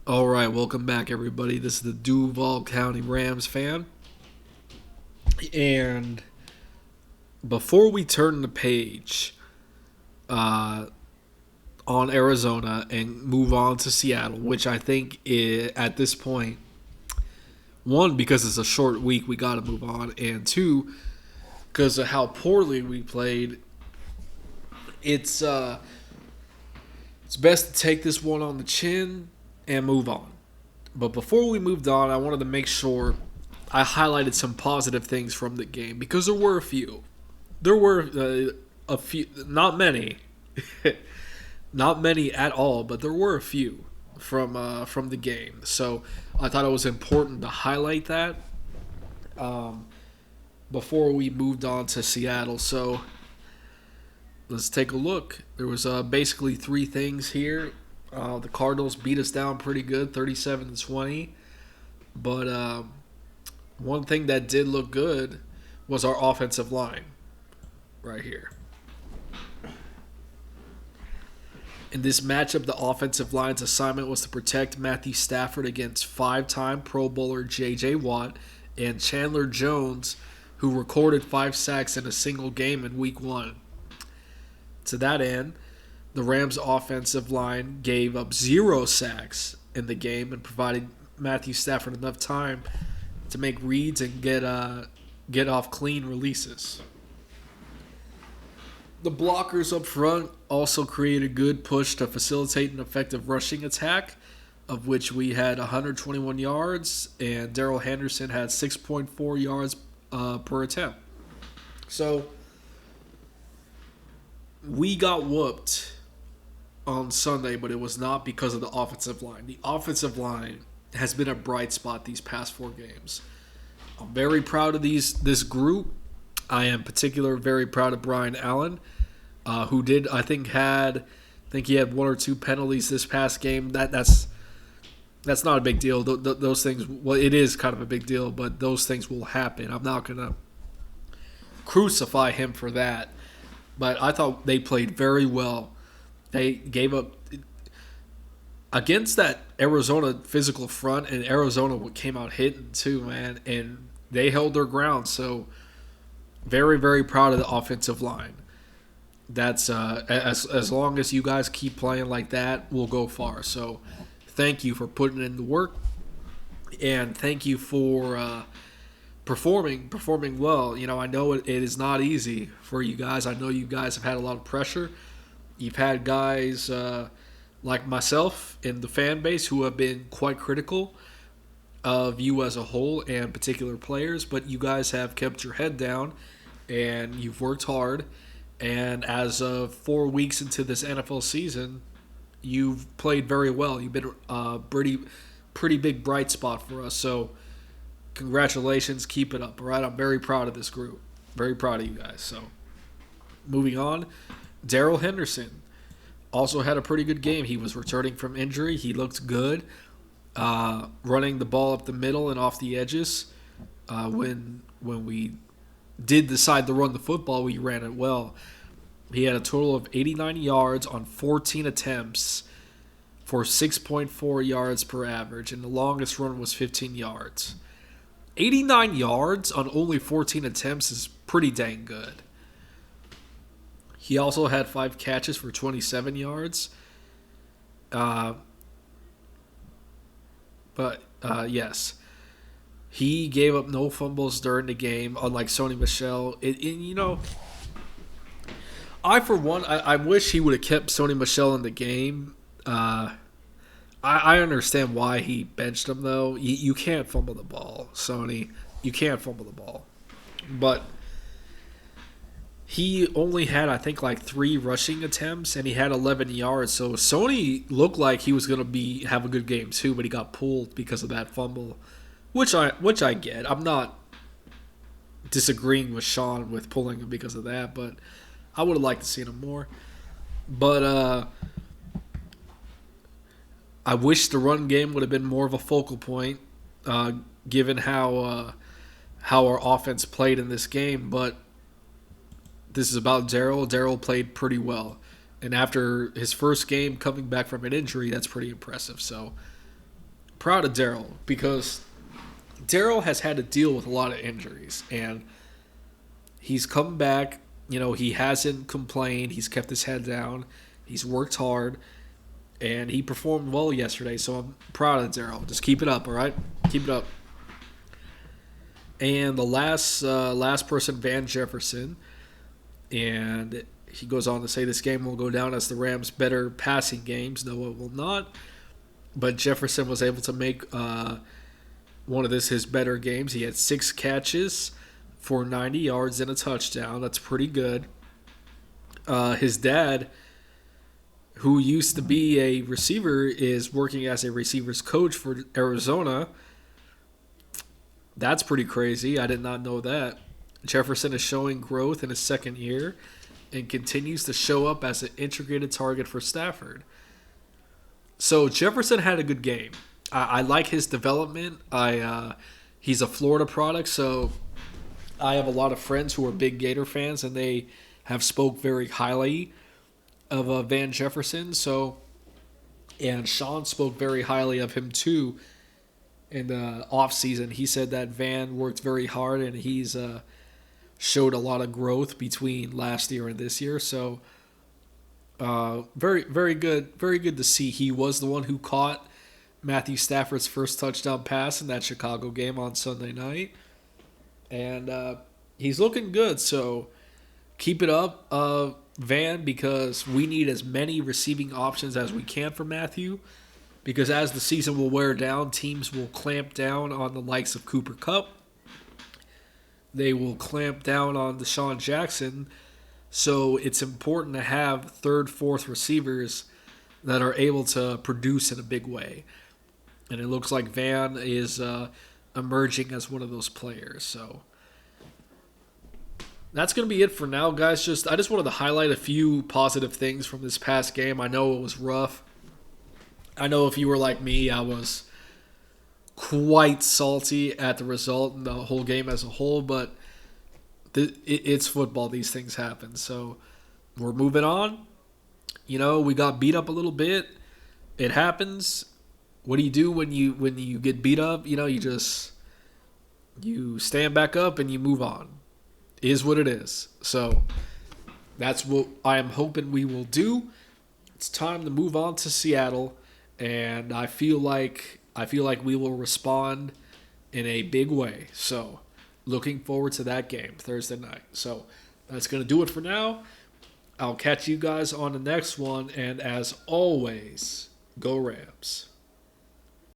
All right, welcome back, everybody. This is the Duval County Rams fan. And before we turn the page uh, on Arizona and move on to Seattle, which I think at this point, one, because it's a short week, we got to move on, and two, because of how poorly we played, it's it's best to take this one on the chin and move on. But before we moved on, I wanted to make sure I highlighted some positive things from the game because there were a few. There were a few, not many, not many at all, but there were a few from the game. So I thought it was important to highlight that um, before we moved on to Seattle. So let's take a look. There was basically three things here. The Cardinals beat us down pretty good, 37-20. But one thing that did look good was our offensive line right here. In this matchup, the offensive line's assignment was to protect Matthew Stafford against five-time Pro Bowler J.J. Watt and Chandler Jones, who recorded 5 sacks in a single game in Week 1. To that end, the Rams' offensive line gave up 0 sacks in the game and provided Matthew Stafford enough time to make reads and get off clean releases. The blockers up front also created a good push to facilitate an effective rushing attack, of which we had 121 yards, and Darrell Henderson had 6.4 yards per attempt. So we got whooped on Sunday, but it was not because of the offensive line. The offensive line has been a bright spot these past 4 games. I'm very proud of this group. I am particularly very proud of Brian Allen, who did I think he had 1 or 2 penalties this past game. That's not a big deal. Those things, well, it is kind of a big deal, but those things will happen. I'm not gonna crucify him for that. But I thought they played very well. They gave up against that Arizona physical front, and Arizona came out hitting too, man, and they held their ground. So very, very proud of the offensive line. That's as long as you guys keep playing like that, we'll go far. So thank you for putting in the work, and thank you for performing well. You know, I know it is not easy for you guys. I know you guys have had a lot of pressure. You've had guys like myself in the fan base who have been quite critical of you as a whole and particular players, but you guys have kept your head down and you've worked hard. And as of 4 weeks into this NFL season, you've played very well. You've been a pretty big bright spot for us. So congratulations, keep it up. All right, I'm very proud of this group. Very proud of you guys. So moving on. Darrell Henderson also had a pretty good game. He was returning from injury. He looked good, running the ball up the middle and off the edges. When we did decide to run the football, we ran it well. He had a total of 89 yards on 14 attempts for 6.4 yards per average, and the longest run was 15 yards. 89 yards on only 14 attempts is pretty dang good. He also had 5 catches for 27 yards. Yes. He gave up no fumbles during the game, unlike Sony Michel. For one, I wish he would have kept Sony Michel in the game. I understand why he benched him, though. You can't fumble the ball, Sony. You can't fumble the ball. But he only had, I think, like 3 rushing attempts, and he had 11 yards. So Sony looked like he was going to have a good game too, but he got pulled because of that fumble, which I get. I'm not disagreeing with Sean with pulling him because of that, but I would have liked to see him more. But I wish the run game would have been more of a focal point, given how our offense played in this game. But this is about Darrell. Darrell played pretty well. And after his first game coming back from an injury, that's pretty impressive. So proud of Darrell because Darrell has had to deal with a lot of injuries, and he's come back. He hasn't complained. He's kept his head down. He's worked hard, and he performed well yesterday. So I'm proud of Darrell. Just keep it up, all right? Keep it up. And the last person, Van Jefferson, and he goes on to say this game will go down as the Rams' better passing games. No, it will not. But Jefferson was able to make one of his better games. He had 6 catches for 90 yards and a touchdown. That's pretty good. His dad, who used to be a receiver, is working as a receivers coach for Arizona. That's pretty crazy. I did not know that. Jefferson is showing growth in his second year and continues to show up as an integrated target for Stafford. So Jefferson had a good game. I like his development. He's a Florida product, so I have a lot of friends who are big Gator fans, and they have spoke very highly of Van Jefferson. And Sean spoke very highly of him too in the offseason. He said that Van worked very hard, and he's showed a lot of growth between last year and this year. So very, very good to see. He was the one who caught Matthew Stafford's first touchdown pass in that Chicago game on Sunday night. And he's looking good, so keep it up, Van, because we need as many receiving options as we can for Matthew. Because as the season will wear down, teams will clamp down on the likes of Cooper Kupp. They will clamp down on Deshaun Jackson. So it's important to have third, fourth receivers that are able to produce in a big way. And it looks like Van is emerging as one of those players. So that's going to be it for now, guys. I just wanted to highlight a few positive things from this past game. I know it was rough. I know if you were like me, I was quite salty at the result and the whole game as a whole, but it's football. These things happen. So we're moving on. We got beat up a little bit. It happens. What do you do when you get beat up? You stand back up and you move on. It is what it is. So that's what I am hoping we will do. It's time to move on to Seattle, and I feel like we will respond in a big way. So looking forward to that game Thursday night. So that's going to do it for now. I'll catch you guys on the next one, and as always, go Rams.